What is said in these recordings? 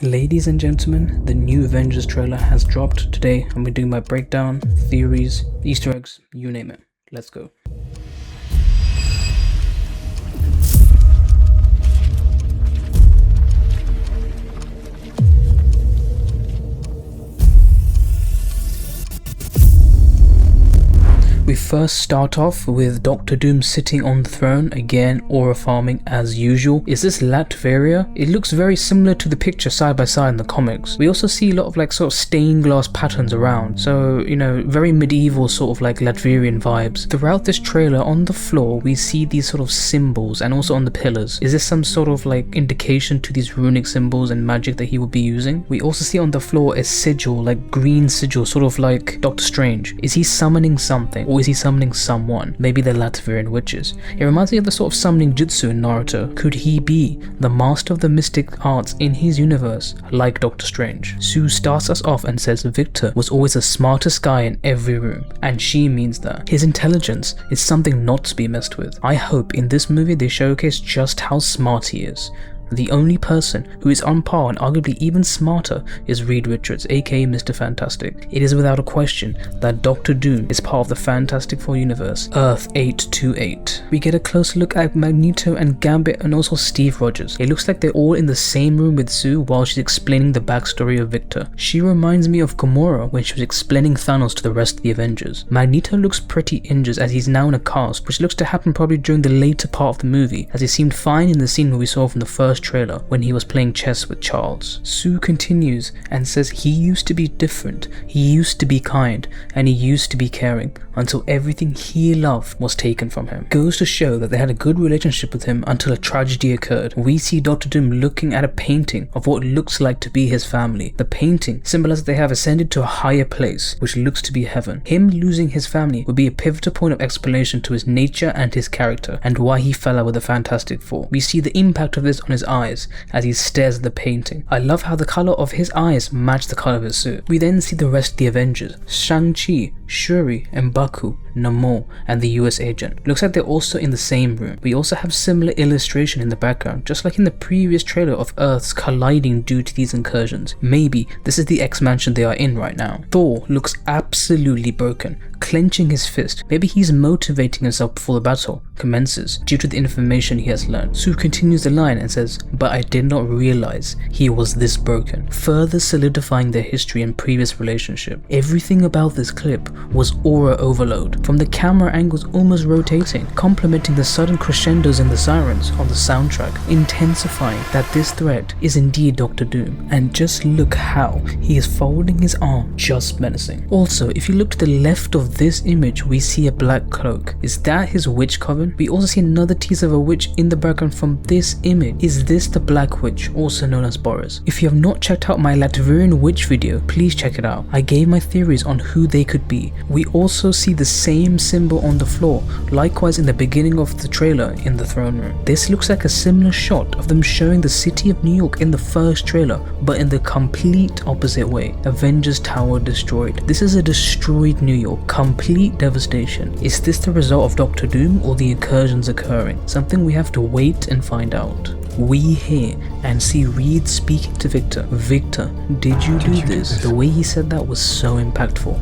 Ladies and gentlemen, the new Avengers trailer has dropped today. I'm doing my breakdown, theories, Easter eggs, you name it. Let's go. We first start off with Doctor Doom sitting on the throne, again aura farming as usual. Is this Latveria? It looks very similar to the picture side by side in the comics. We also see a lot of sort of stained glass patterns around, so very medieval sort of Latverian vibes. Throughout this trailer on the floor we see these sort of symbols and also on the pillars. Is this some sort of indication to these runic symbols and magic that he would be using? We also see on the floor a sigil, green sigil, sort of like Doctor Strange. Is he summoning something? Or is he summoning someone? Maybe the Latvian witches. It reminds me of the sort of summoning jutsu in Naruto. Could he be the master of the mystic arts in his universe, like Doctor Strange? Sue starts us off and says Victor was always the smartest guy in every room, and she means that. His intelligence is something not to be messed with. I hope in this movie they showcase just how smart he is. The only person who is on par and arguably even smarter is Reed Richards, aka Mr. Fantastic. It is without a question that Doctor Doom is part of the Fantastic Four universe, Earth 828. We get a closer look at Magneto and Gambit and also Steve Rogers. It looks like they're all in the same room with Sue while she's explaining the backstory of Victor. She reminds me of Gamora when she was explaining Thanos to the rest of the Avengers. Magneto looks pretty injured as he's now in a cast, which looks to happen probably during the later part of the movie, as he seemed fine in the scene where we saw from the first trailer when he was playing chess with Charles. Sue continues and says he used to be different, he used to be kind, and he used to be caring until everything he loved was taken from him. Goes to show that they had a good relationship with him until a tragedy occurred. We see Doctor Doom looking at a painting of what looks like to be his family. The painting symbolizes they have ascended to a higher place, which looks to be heaven. Him losing his family would be a pivotal point of explanation to his nature and his character, and why he fell out with the Fantastic Four. We see the impact of this on his eyes as he stares at the painting. I love how the color of his eyes match the color of his suit. We then see the rest of the Avengers: Shang-Chi, Shuri, M'Baku, Namor, and the US agent. Looks like they're also in the same room. We also have similar illustration in the background, just like in the previous trailer of Earths colliding due to these incursions. Maybe this is the X-Mansion they are in right now. Thor looks absolutely broken, clenching his fist. Maybe he's motivating himself before the battle commences due to the information he has learned. Sue continues the line and says, "But I did not realize he was this broken," further solidifying their history and previous relationship. Everything about this clip was aura overload, from the camera angles almost rotating, complementing the sudden crescendos in the sirens on the soundtrack, intensifying that this threat is indeed Doctor Doom. And just look how he is folding his arm, just menacing. Also, if you look to the left of this image, we see a black cloak. Is that his witch coven? We also see another teaser of a witch in the background from this image. Is this the Black Witch, also known as Boris? If you have not checked out my Latvian witch video, please check it out. I gave my theories on who they could be. We also see the same symbol on the floor, likewise in the beginning of the trailer in the throne room. This looks like a similar shot of them showing the city of New York in the first trailer, but in the complete opposite way. Avengers Tower destroyed. This is a destroyed New York, complete devastation. Is this the result of Doctor Doom or the incursions occurring? Something we have to wait and find out. We hear and see Reed speaking to Victor. Victor, did you do this? The way he said that was so impactful.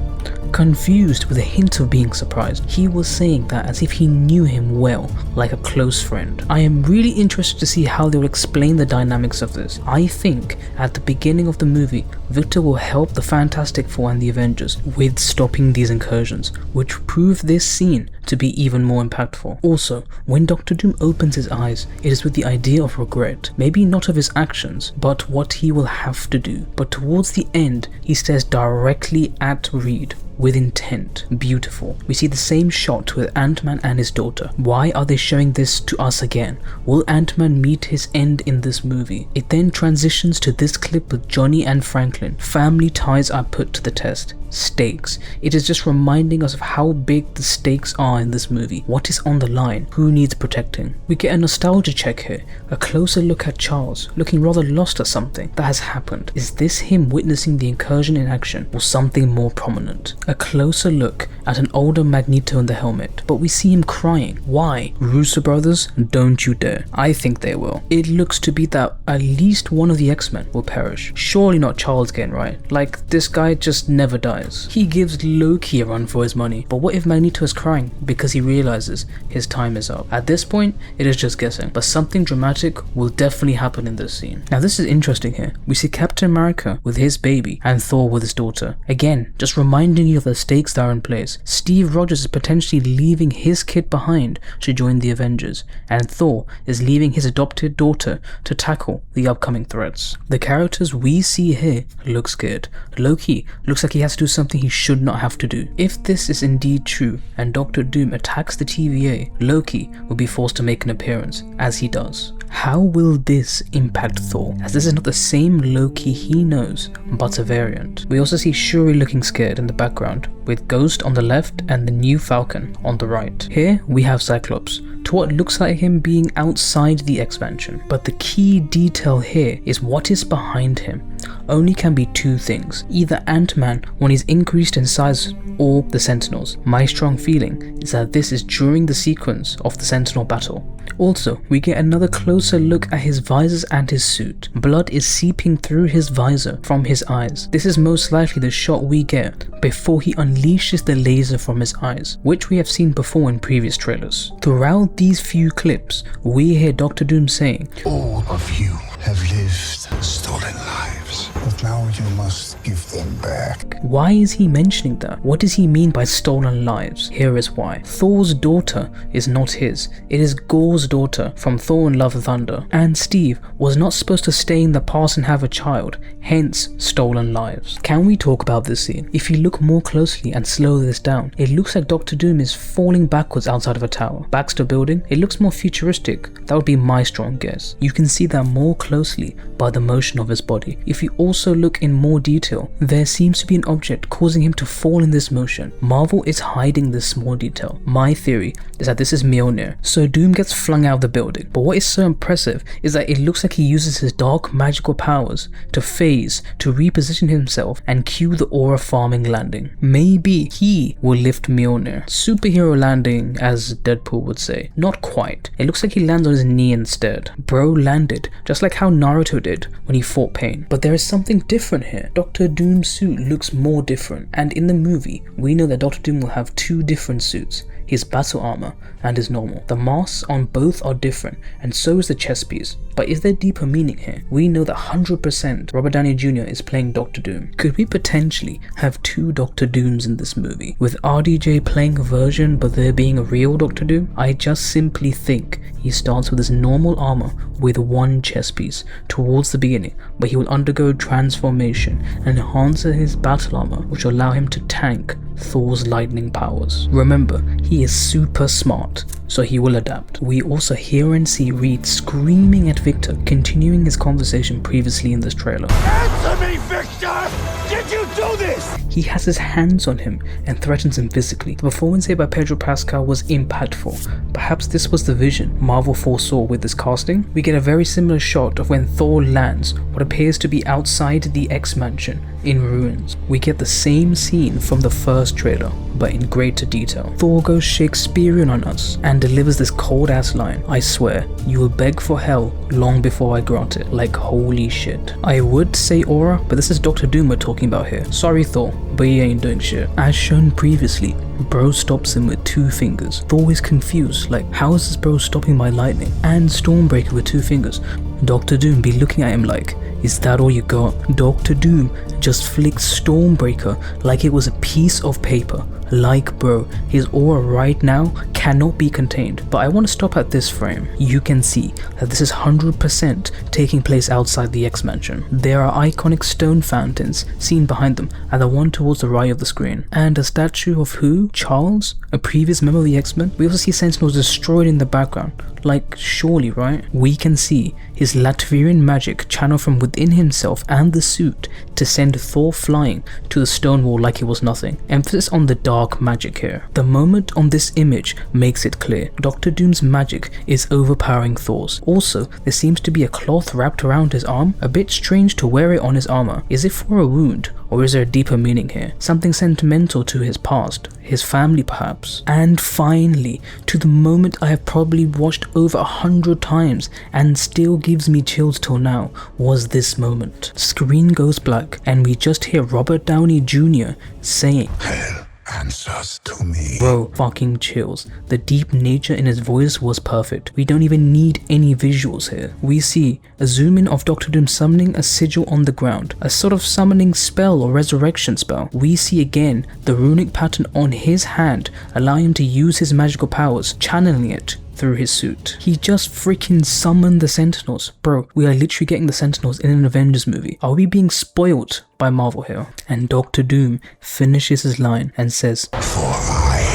Confused with a hint of being surprised, he was saying that as if he knew him well, like a close friend. I am really interested to see how they will explain the dynamics of this. I think at the beginning of the movie, Victor will help the Fantastic Four and the Avengers with stopping these incursions, which prove this scene to be even more impactful. Also, when Doctor Doom opens his eyes, it is with the idea of regret. Maybe not of his actions, but what he will have to do. But towards the end, he stares directly at Reed with intent. Beautiful. We see the same shot with Ant-Man and his daughter. Why are they showing this to us again? Will Ant-Man meet his end in this movie? It then transitions to this clip with Johnny and Franklin. Family ties are put to the test. Stakes. It is just reminding us of how big the stakes are are in this movie. What is on the line? Who needs protecting? We get a nostalgia check here, a closer look at Charles, looking rather lost at something that has happened. Is this him witnessing the incursion in action, or something more prominent? A closer look at an older Magneto in the helmet, but we see him crying. Why? Russo brothers, don't you dare. I think they will. It looks to be that at least one of the X-Men will perish. Surely not Charles again, right? Like, this guy just never dies. He gives Loki a run for his money, but what if Magneto is crying because he realizes his time is up? At this point, it is just guessing, but something dramatic will definitely happen in this scene. Now this is interesting here. We see Captain America with his baby and Thor with his daughter. Again, just reminding you of the stakes that are in place. Steve Rogers is potentially leaving his kid behind to join the Avengers, and Thor is leaving his adopted daughter to tackle the upcoming threats. The characters we see here look scared. Loki looks like he has to do something he should not have to do. If this is indeed true and Doctor Doom attacks the TVA, Loki will be forced to make an appearance, as he does. How will this impact Thor, as this is not the same Loki he knows, but a variant? We also see Shuri looking scared in the background, with Ghost on the left and the new Falcon on the right. Here we have Cyclops, to what looks like him being outside the expansion, but the key detail here is what is behind him. Only can be two things, either Ant-Man when he's increased in size, or the Sentinels. My strong feeling is that this is during the sequence of the Sentinel battle. Also, we get another closer look at his visors and his suit. Blood is seeping through his visor from his eyes. This is most likely the shot we get before he unleashes the laser from his eyes, which we have seen before in previous trailers. Throughout these few clips, we hear Doctor Doom saying, "All of you have lived stolen lives, but now you must give them back." Why is he mentioning that? What does he mean by stolen lives? Here is why. Thor's daughter is not his. It is Gor's daughter from Thor and Love and Thunder. And Steve was not supposed to stay in the past and have a child, hence stolen lives. Can we talk about this scene? If you look more closely and slow this down, it looks like Doctor Doom is falling backwards outside of a tower. Baxter Building, it looks more futuristic. That would be my strong guess. You can see that more closely by the motion of his body. If you also look in more detail, there seems to be an object causing him to fall in this motion. Marvel is hiding this small detail. My theory is that this is Mjolnir. So Doom gets flung out of the building, but what is so impressive is that it looks like he uses his dark magical powers to phase, to reposition himself and cue the aura farming landing. Maybe he will lift Mjolnir. Superhero landing, as Deadpool would say. Not quite. It looks like he lands on his knee instead. Bro landed just like how Naruto did when he fought Pain. But there is something different here. Doctor Doom's suit looks more different, and in the movie we know that Doctor Doom will have two different suits, his battle armor and his normal. The masks on both are different, and so is the chest piece. But is there deeper meaning here? We know that 100% Robert Downey Jr. is playing Doctor Doom. Could we potentially have two Doctor Dooms in this movie, with RDJ playing a version but there being a real Doctor Doom? I just simply think he starts with his normal armor with one chest piece towards the beginning, but he will undergo transformation and enhance his battle armor, which will allow him to tank Thor's lightning powers. Remember, he is super smart, so he will adapt. We also hear and see Reed screaming at Victor, continuing his conversation previously in this trailer. Answer me, Victor! Did you do this? He has his hands on him and threatens him physically. The performance here by Pedro Pascal was impactful. Perhaps this was the vision Marvel foresaw with this casting. We get a very similar shot of when Thor lands what appears to be outside the X-Mansion in ruins. We get the same scene from the first trailer, but in greater detail. Thor goes Shakespearean on us and delivers this cold ass line. "I swear, you will beg for hell long before I grant it." Like, holy shit. I would say aura, but this is Doctor Doom we're talking about here. Sorry Thor, but he ain't doing shit. As shown previously, bro stops him with 2 fingers. Thor is confused, like, how is this bro stopping my lightning? And Stormbreaker with 2 fingers. Doctor Doom be looking at him like, is that all you got? Doctor Doom just flicks Stormbreaker like it was a piece of paper. Like, bro, his aura right now cannot be contained. But I want to stop at this frame. You can see that this is 100% taking place outside the X-Mansion. There are iconic stone fountains seen behind them, and the one towards the right of the screen. And a statue of who? Charles? A previous member of the X-Men? We also see Sentinels destroyed in the background. Like, surely, right? We can see his Latvian magic channel from within himself and the suit to send and Thor flying to the stone wall like it was nothing. Emphasis on the dark magic here. The moment on this image makes it clear. Doctor Doom's magic is overpowering Thor's. Also, there seems to be a cloth wrapped around his arm. A bit strange to wear it on his armor. Is it for a wound? Or is there a deeper meaning here? Something sentimental to his past, his family perhaps. And finally, to the moment I have probably watched over 100 times and still gives me chills till now, was this moment. Screen goes black and we just hear Robert Downey Jr. saying, Hell answers to me. Bro, fucking chills. The deep nature in his voice was perfect. We don't even need any visuals here. We see a zoom in of Doctor Doom summoning a sigil on the ground, a sort of summoning spell or resurrection spell. We see again the runic pattern on his hand, allowing him to use his magical powers, channeling it through his suit. He just freaking summoned the Sentinels. Bro, we are literally getting the Sentinels in an Avengers movie. Are we being spoiled by Marvel here? And Doctor Doom finishes his line and says, For I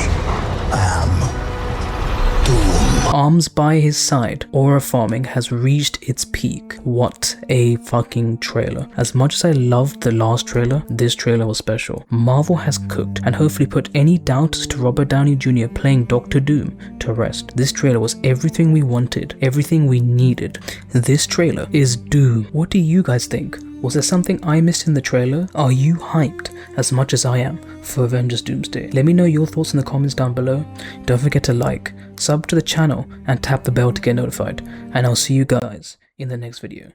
am Doom. Arms by his side, aura farming has reached its peak. What a fucking trailer. As much as I loved the last trailer, this trailer was special. Marvel has cooked and hopefully put any doubters to Robert Downey Jr. playing Doctor Doom to rest. This trailer was everything we wanted, everything we needed. This trailer is Doom. What do you guys think? Was there something I missed in the trailer? Are you hyped as much as I am for Avengers Doomsday? Let me know your thoughts in the comments down below. Don't forget to like, sub to the channel and tap the bell to get notified. And I'll see you guys in the next video.